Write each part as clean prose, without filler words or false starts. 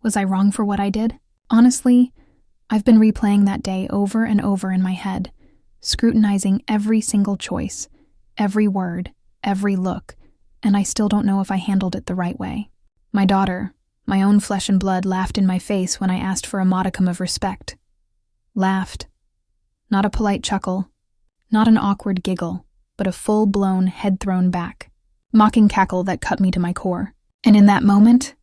Was I wrong for what I did? Honestly, I've been replaying that day over and over in my head, scrutinizing every single choice, every word, every look, and I still don't know if I handled it the right way. My daughter, my own flesh and blood, laughed in my face when I asked for a modicum of respect. Laughed. Not a polite chuckle, not an awkward giggle, but a full-blown, head-thrown back. Mocking cackle that cut me to my core. And in that moment,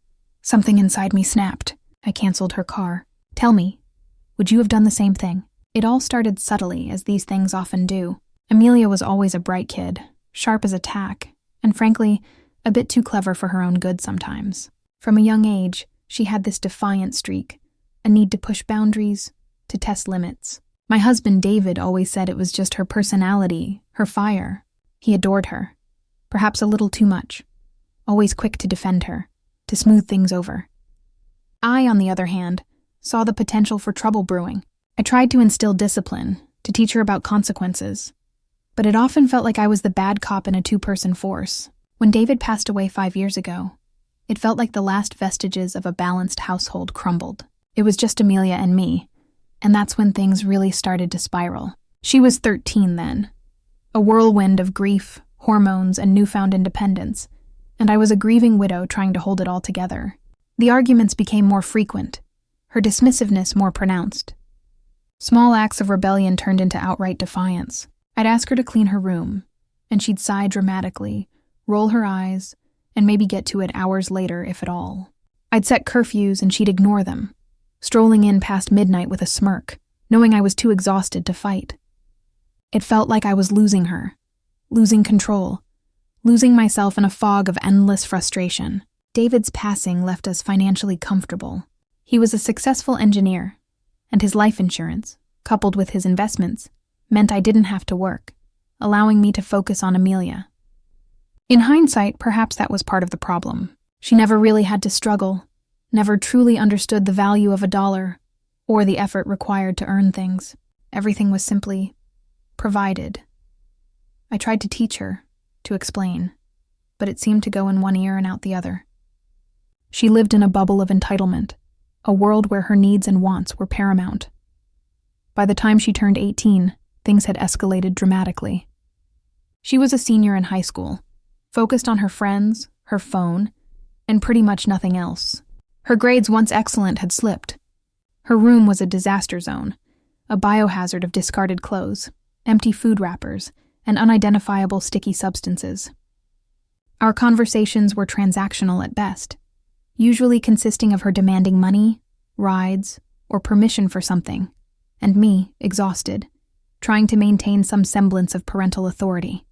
something inside me snapped. I canceled her car. Tell me, would you have done the same thing? It all started subtly, as these things often do. Amelia was always a bright kid, sharp as a tack, and frankly, a bit too clever for her own good sometimes. From a young age, she had this defiant streak, a need to push boundaries, to test limits. My husband David always said it was just her personality, her fire. He adored her. Perhaps a little too much. Always quick to defend her, to smooth things over. I, on the other hand, saw the potential for trouble brewing. I tried to instill discipline, to teach her about consequences. But it often felt like I was the bad cop in a two-person force. When David passed away 5 years ago, it felt like the last vestiges of a balanced household crumbled. It was just Amelia and me, and that's when things really started to spiral. She was 13 then, a whirlwind of grief, hormones, and newfound independence, and I was a grieving widow trying to hold it all together. The arguments became more frequent, her dismissiveness more pronounced. Small acts of rebellion turned into outright defiance. I'd ask her to clean her room, and she'd sigh dramatically, roll her eyes, and maybe get to it hours later, if at all. I'd set curfews and she'd ignore them, strolling in past midnight with a smirk, knowing I was too exhausted to fight. It felt like I was losing her, losing control, losing myself in a fog of endless frustration. David's passing left us financially comfortable. He was a successful engineer, and his life insurance, coupled with his investments, meant I didn't have to work, allowing me to focus on Amelia. In hindsight, perhaps that was part of the problem. She never really had to struggle, never truly understood the value of $1 or the effort required to earn things. Everything was simply provided. I tried to teach her, to explain, but it seemed to go in one ear and out the other. She lived in a bubble of entitlement, a world where her needs and wants were paramount. By the time she turned 18, things had escalated dramatically. She was a senior in high school, focused on her friends, her phone, and pretty much nothing else. Her grades, once excellent, had slipped. Her room was a disaster zone, a biohazard of discarded clothes, empty food wrappers, and unidentifiable sticky substances. Our conversations were transactional at best, usually consisting of her demanding money, rides, or permission for something, and me, exhausted, trying to maintain some semblance of parental authority.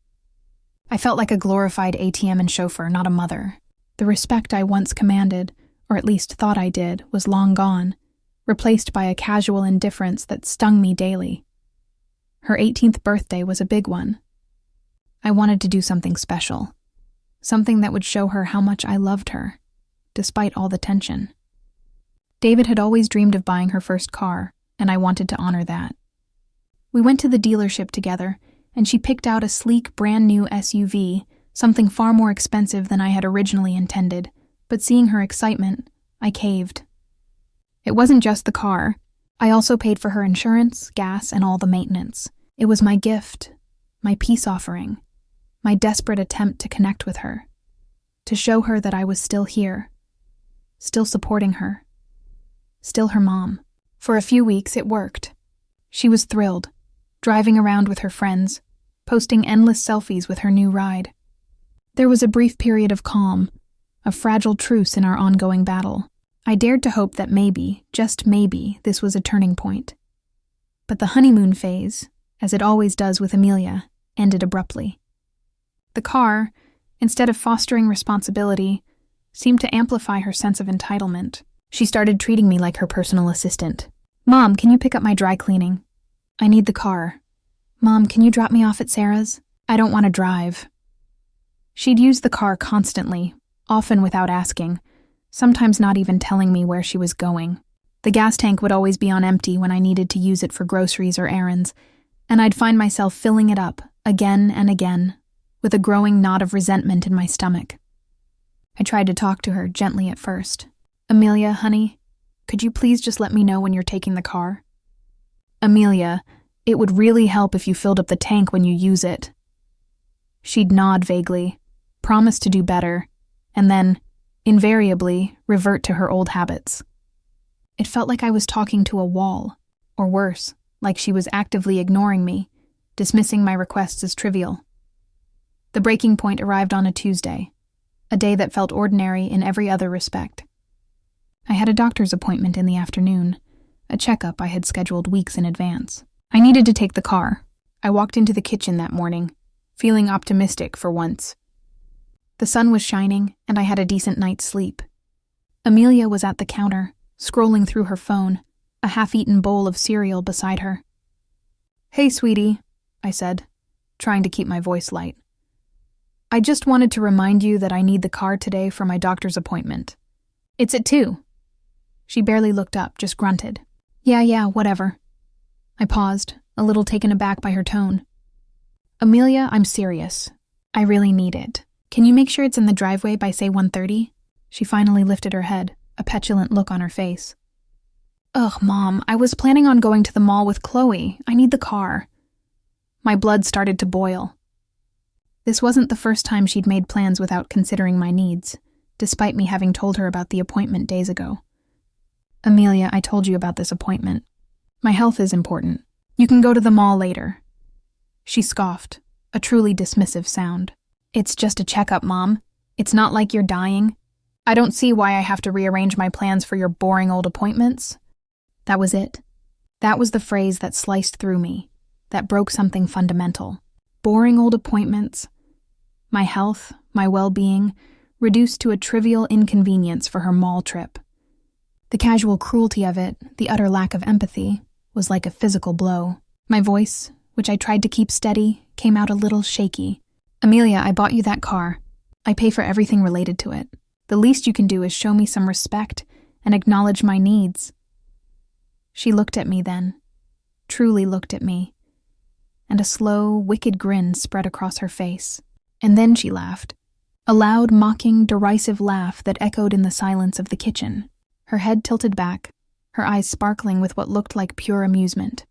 I felt like a glorified ATM and chauffeur, not a mother. The respect I once commanded, or at least thought I did, was long gone, replaced by a casual indifference that stung me daily. Her 18th birthday was a big one. I wanted to do something special, something that would show her how much I loved her, despite all the tension. David had always dreamed of buying her first car, and I wanted to honor that. We went to the dealership together, and she picked out a sleek, brand-new SUV, something far more expensive than I had originally intended, but seeing her excitement, I caved. It wasn't just the car. I also paid for her insurance, gas, and all the maintenance. It was my gift, my peace offering, my desperate attempt to connect with her, to show her that I was still here, still supporting her, still her mom. For a few weeks, it worked. She was thrilled, driving around with her friends, posting endless selfies with her new ride. There was a brief period of calm, a fragile truce in our ongoing battle. I dared to hope that maybe, just maybe, this was a turning point. But the honeymoon phase, as it always does with Amelia, ended abruptly. The car, instead of fostering responsibility, seemed to amplify her sense of entitlement. She started treating me like her personal assistant. "Mom, can you pick up my dry cleaning? I need the car. Mom, can you drop me off at Sarah's? I don't want to drive." She'd use the car constantly, often without asking, sometimes not even telling me where she was going. The gas tank would always be on empty when I needed to use it for groceries or errands, and I'd find myself filling it up again and again, with a growing knot of resentment in my stomach. I tried to talk to her gently at first. Amelia, honey, could you please just let me know when you're taking the car? Amelia, it would really help if you filled up the tank when you use it. She'd nod vaguely, promise to do better, and then, invariably, revert to her old habits. It felt like I was talking to a wall, or worse, like she was actively ignoring me, dismissing my requests as trivial. The breaking point arrived on a Tuesday, a day that felt ordinary in every other respect. I had a doctor's appointment in the afternoon, a checkup I had scheduled weeks in advance. I needed to take the car. I walked into the kitchen that morning, feeling optimistic for once. The sun was shining, and I had a decent night's sleep. Amelia was at the counter, scrolling through her phone, a half-eaten bowl of cereal beside her. "Hey, sweetie," I said, trying to keep my voice light. "I just wanted to remind you that I need the car today for my doctor's appointment. It's at 2. She barely looked up, just grunted. Yeah, whatever. I paused, a little taken aback by her tone. "Amelia, I'm serious. I really need it. Can you make sure it's in the driveway by, say, 1:30? She finally lifted her head, a petulant look on her face. "Ugh, Mom, I was planning on going to the mall with Chloe. I need the car." My blood started to boil. This wasn't the first time she'd made plans without considering my needs, despite me having told her about the appointment days ago. "Amelia, I told you about this appointment. My health is important. You can go to the mall later." She scoffed, a truly dismissive sound. "It's just a checkup, Mom. It's not like you're dying. I don't see why I have to rearrange my plans for your boring old appointments." That was it. That was the phrase that sliced through me, that broke something fundamental. Boring old appointments. My health, my well-being, reduced to a trivial inconvenience for her mall trip. The casual cruelty of it, the utter lack of empathy, was like a physical blow. My voice, which I tried to keep steady, came out a little shaky. "Amelia, I bought you that car. I pay for everything related to it. The least you can do is show me some respect and acknowledge my needs." She looked at me then, truly looked at me, and a slow, wicked grin spread across her face. And then she laughed, a loud, mocking, derisive laugh that echoed in the silence of the kitchen. Her head tilted back, her eyes sparkling with what looked like pure amusement.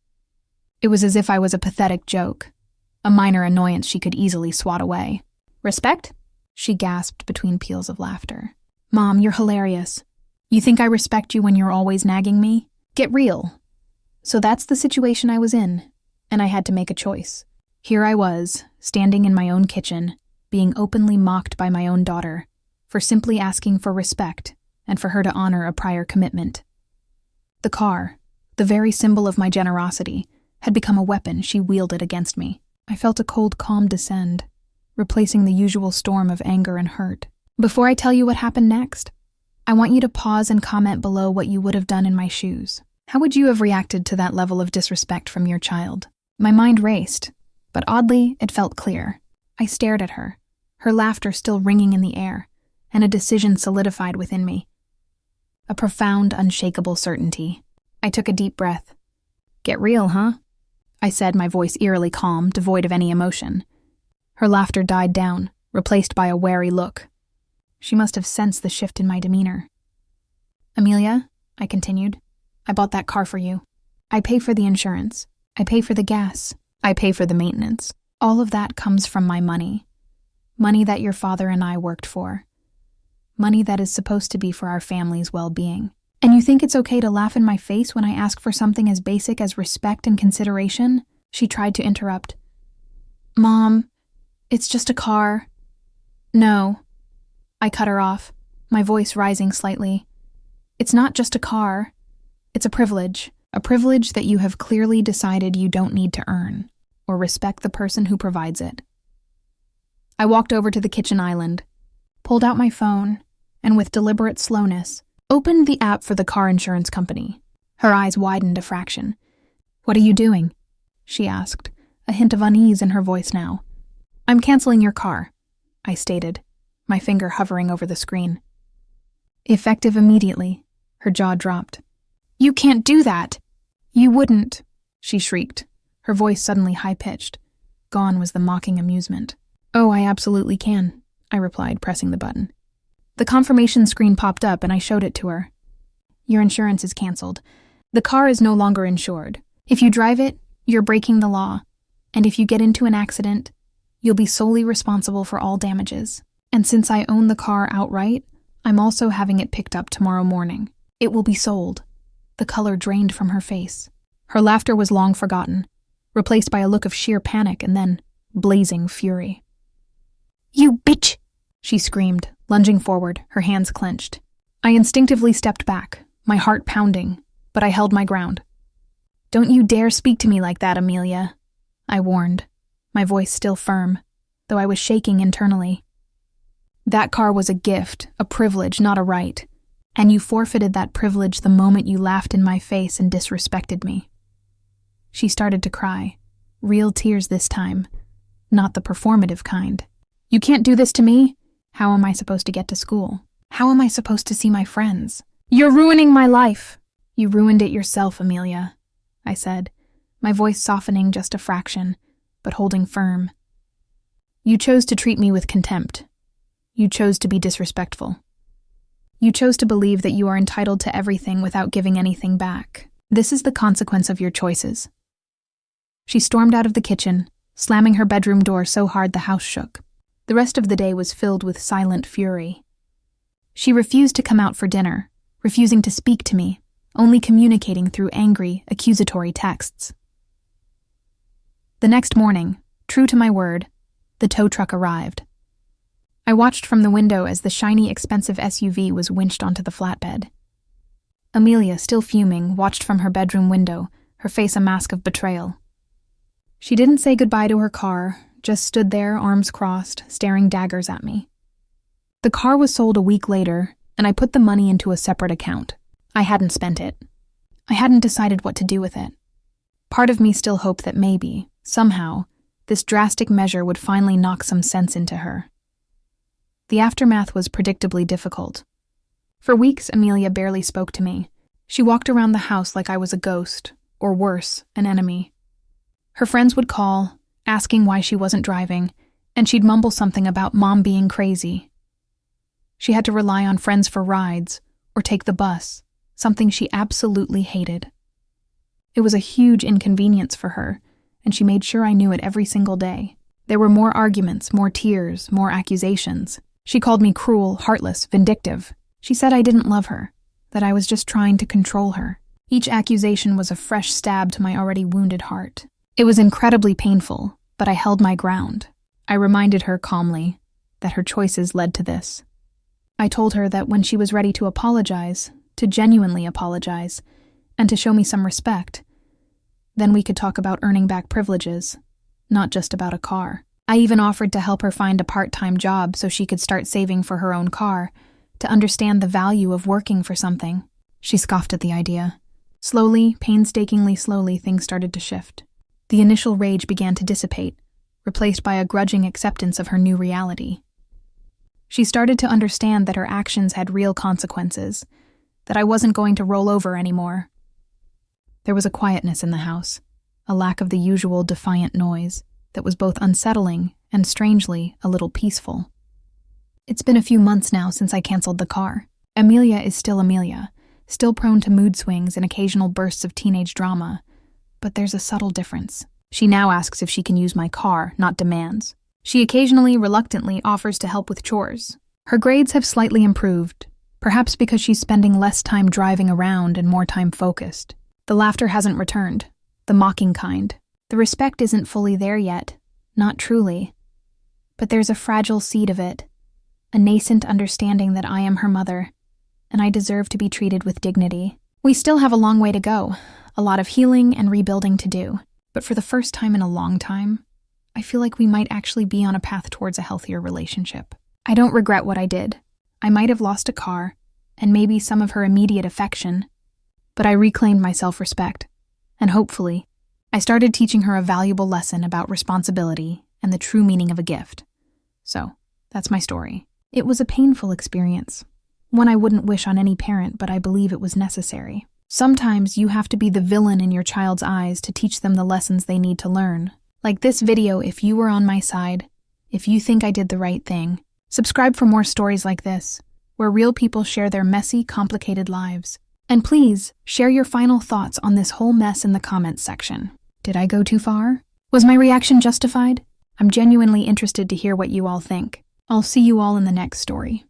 It was as if I was a pathetic joke, a minor annoyance she could easily swat away. "Respect?" she gasped between peals of laughter. "Mom, you're hilarious. You think I respect you when you're always nagging me? Get real." So that's the situation I was in, and I had to make a choice. Here I was, standing in my own kitchen, being openly mocked by my own daughter, for simply asking for respect and for her to honor a prior commitment. The car, the very symbol of my generosity, had become a weapon she wielded against me. I felt a cold calm descend, replacing the usual storm of anger and hurt. Before I tell you what happened next, I want you to pause and comment below what you would have done in my shoes. How would you have reacted to that level of disrespect from your child? My mind raced, but oddly, it felt clear. I stared at her, her laughter still ringing in the air, and a decision solidified within me. A profound, unshakable certainty. I took a deep breath. "Get real, huh?" I said, my voice eerily calm, devoid of any emotion. Her laughter died down, replaced by a wary look. She must have sensed the shift in my demeanor. "Amelia," I continued, "I bought that car for you. I pay for the insurance. I pay for the gas. I pay for the maintenance. All of that comes from my money. Money that your father and I worked for. Money that is supposed to be for our family's well-being. And you think it's okay to laugh in my face when I ask for something as basic as respect and consideration?" She tried to interrupt. "Mom, it's just a car." "No." I cut her off, my voice rising slightly. "It's not just a car. It's a privilege that you have clearly decided you don't need to earn, or respect the person who provides it." I walked over to the kitchen island, pulled out my phone, and with deliberate slowness, opened the app for the car insurance company. Her eyes widened a fraction. "What are you doing?" she asked, a hint of unease in her voice now. "I'm canceling your car," I stated, my finger hovering over the screen. "Effective immediately." Her jaw dropped. "You can't do that!" "You wouldn't," she shrieked, her voice suddenly high-pitched. Gone was the mocking amusement. "Oh, I absolutely can," I replied, pressing the button. The confirmation screen popped up and I showed it to her. Your insurance is canceled. The car is no longer insured. If you drive it, you're breaking the law. And if you get into an accident, you'll be solely responsible for all damages. And since I own the car outright, I'm also having it picked up tomorrow morning. It will be sold. The color drained from her face. Her laughter was long forgotten, replaced by a look of sheer panic and then blazing fury. You bitch! She screamed, lunging forward, her hands clenched. I instinctively stepped back, my heart pounding, but I held my ground. Don't you dare speak to me like that, Amelia, I warned, my voice still firm, though I was shaking internally. That car was a gift, a privilege, not a right, and you forfeited that privilege the moment you laughed in my face and disrespected me. She started to cry, real tears this time, not the performative kind. You can't do this to me? How am I supposed to get to school? How am I supposed to see my friends? You're ruining my life. You ruined it yourself, Amelia, I said, my voice softening just a fraction, but holding firm. You chose to treat me with contempt. You chose to be disrespectful. You chose to believe that you are entitled to everything without giving anything back. This is the consequence of your choices. She stormed out of the kitchen, slamming her bedroom door so hard the house shook. The rest of the day was filled with silent fury. She refused to come out for dinner, refusing to speak to me, only communicating through angry, accusatory texts. The next morning, true to my word, the tow truck arrived. I watched from the window as the shiny, expensive SUV was winched onto the flatbed. Amelia, still fuming, watched from her bedroom window, her face a mask of betrayal. She didn't say goodbye to her car, just stood there, arms crossed, staring daggers at me. The car was sold a week later, and I put the money into a separate account. I hadn't spent it. I hadn't decided what to do with it. Part of me still hoped that maybe, somehow, this drastic measure would finally knock some sense into her. The aftermath was predictably difficult. For weeks, Amelia barely spoke to me. She walked around the house like I was a ghost, or worse, an enemy. Her friends would call, asking why she wasn't driving, and she'd mumble something about Mom being crazy. She had to rely on friends for rides, or take the bus, something she absolutely hated. It was a huge inconvenience for her, and she made sure I knew it every single day. There were more arguments, more tears, more accusations. She called me cruel, heartless, vindictive. She said I didn't love her, that I was just trying to control her. Each accusation was a fresh stab to my already wounded heart. It was incredibly painful, but I held my ground. I reminded her calmly that her choices led to this. I told her that when she was ready to apologize, to genuinely apologize, and to show me some respect, then we could talk about earning back privileges, not just about a car. I even offered to help her find a part-time job so she could start saving for her own car, to understand the value of working for something. She scoffed at the idea. Slowly, painstakingly slowly, things started to shift. The initial rage began to dissipate, replaced by a grudging acceptance of her new reality. She started to understand that her actions had real consequences, that I wasn't going to roll over anymore. There was a quietness in the house, a lack of the usual defiant noise that was both unsettling and, strangely, a little peaceful. It's been a few months now since I canceled the car. Amelia is still Amelia, still prone to mood swings and occasional bursts of teenage drama, but there's a subtle difference. She now asks if she can use my car, not demands. She occasionally, reluctantly, offers to help with chores. Her grades have slightly improved, perhaps because she's spending less time driving around and more time focused. The laughter hasn't returned, the mocking kind. The respect isn't fully there yet, not truly. But there's a fragile seed of it, a nascent understanding that I am her mother, and I deserve to be treated with dignity. We still have a long way to go, a lot of healing and rebuilding to do, but for the first time in a long time, I feel like we might actually be on a path towards a healthier relationship. I don't regret what I did. I might have lost a car, and maybe some of her immediate affection, but I reclaimed my self-respect, and hopefully, I started teaching her a valuable lesson about responsibility and the true meaning of a gift. So, that's my story. It was a painful experience, one I wouldn't wish on any parent, but I believe it was necessary. Sometimes you have to be the villain in your child's eyes to teach them the lessons they need to learn. Like this video, if you were on my side, if you think I did the right thing. Subscribe for more stories like this. where real people share their messy, complicated lives. And please, share your final thoughts on this whole mess in the comments section. Did I go too far? Was my reaction justified? I'm genuinely interested to hear what you all think. I'll see you all in the next story.